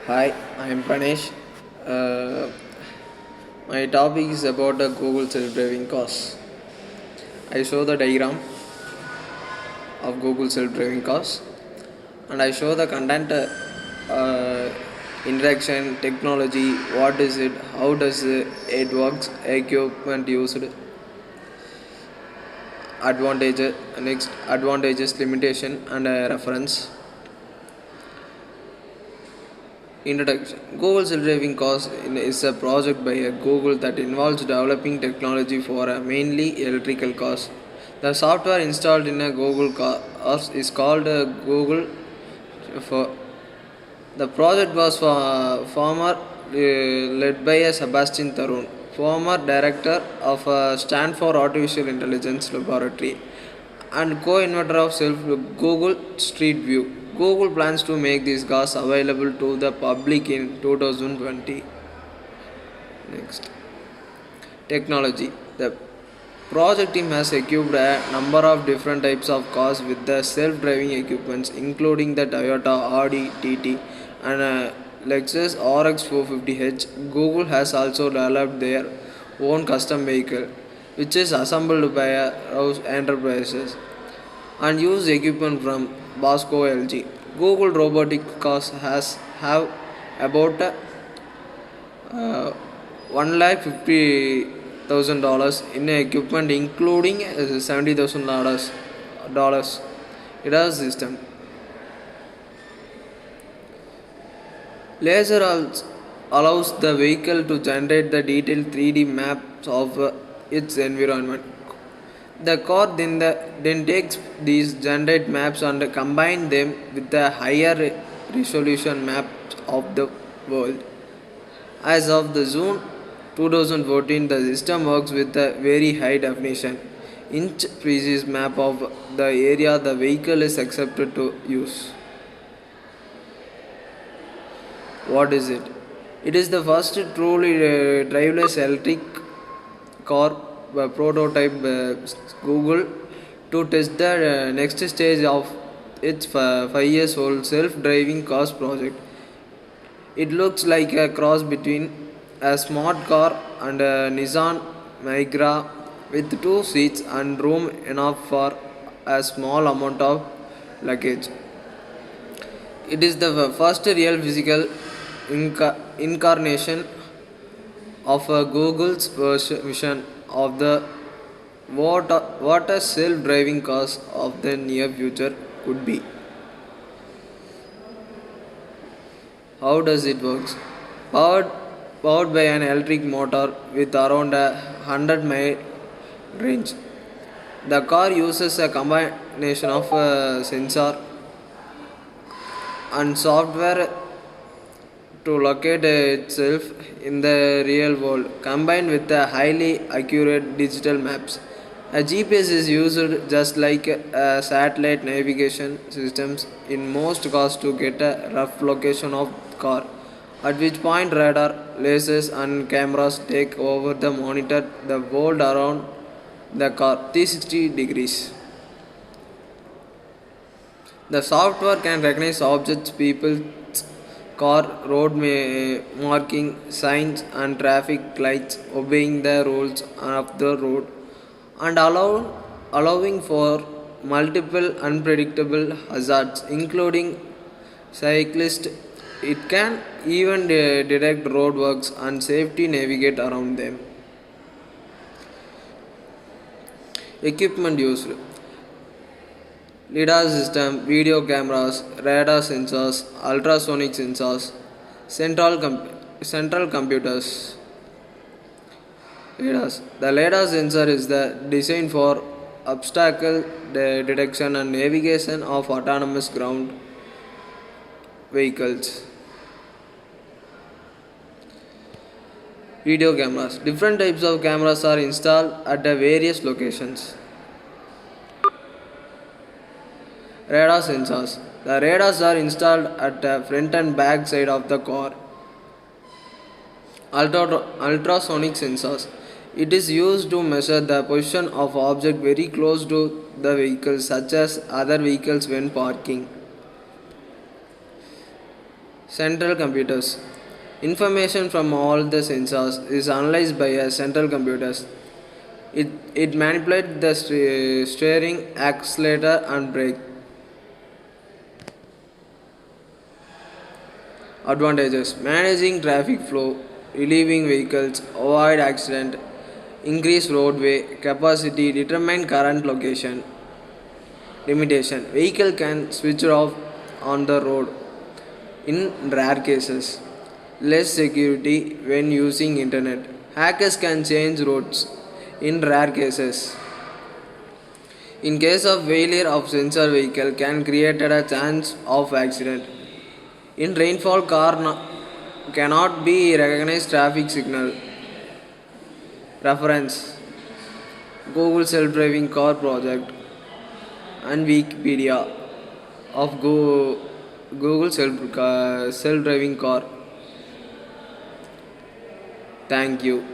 Hi, I am Pranesh. Uh, my topic is about the Google self-driving cars. I show the diagram of Google self-driving cars, and I show the content, interaction, technology, what is it, how does it works, equipment used, advantages, next advantages, limitation, and reference. Introduction. Google Self-Driving Cars is a project by Google that involves developing technology for mainly electrical cars. The software installed in a Google car is called Google. For the project was former led by Sebastian Tarun, former director of Stanford Artificial Intelligence Laboratory and co-inventor of self Google Street View. Google plans to make these cars available to the public in 2020. Next, technology. The project team has equipped a number of different types of cars with the self-driving equipments, including the Toyota Audi TT and Lexus RX 450h. Google has also developed their own custom vehicle, which is assembled by Rouse Enterprises and use equipment from Bosco LG. Google robotic cars has have about one lakh $50,000 in equipment, including $70,000 ADAS system. Laser allows the vehicle to generate the detailed 3D maps of its environment. The car then takes these generated maps and combine them with the higher resolution maps of the world. As of the June 2014, the system works with a very high definition, inch precise map of the area the vehicle is accepted to use. What is it? It is the first truly driverless electric car prototype Google to test the next stage of its 5 years old self-driving cars project. It looks like a cross between a smart car and a Nissan Migra with two seats and room enough for a small amount of luggage. It is the first real physical incarnation of Google's vision of the what a self-driving cars of the near future could be. How does it work? Powered, powered by an electric motor with around 100-mile range. The car uses a combination of sensor and software to locate itself in the real world, combined with the highly accurate digital maps. A GPS is used just like satellite navigation systems in most cars to get a rough location of car, at which point radar, lasers and cameras take over the monitor the world around the car 360 degrees. The software can recognize objects, people, car, road marking, signs, and traffic lights, obeying the rules of the road, and allowing for multiple unpredictable hazards, including cyclists. It can even detect roadworks and safety navigate around them. Equipment used: LiDAR system, video cameras, radar sensors, ultrasonic sensors, central computers. LiDARs. The LiDAR sensor is the design for obstacle detection and navigation of autonomous ground vehicles. Video cameras. Different types of cameras are installed at the various locations. Radar sensors. The radars are installed at the front and back side of the car. Ultrasonic sensors. It is used to measure the position of object very close to the vehicle, such as other vehicles when parking. Central computers. Information from all the sensors is analyzed by a central computers. It manipulates the steering, accelerator, and brake. Advantages: managing traffic flow, relieving vehicles, avoid accident, increase roadway capacity, determine current location. Limitation: vehicle can switch off on the road in rare cases. Less security when using internet. Hackers can change routes in rare cases. In case of failure of sensor vehicle can create a chance of accident. In rainfall car cannot be recognized traffic signal. Reference: Google self-driving car project and Wikipedia of Google self-driving car. Thank you.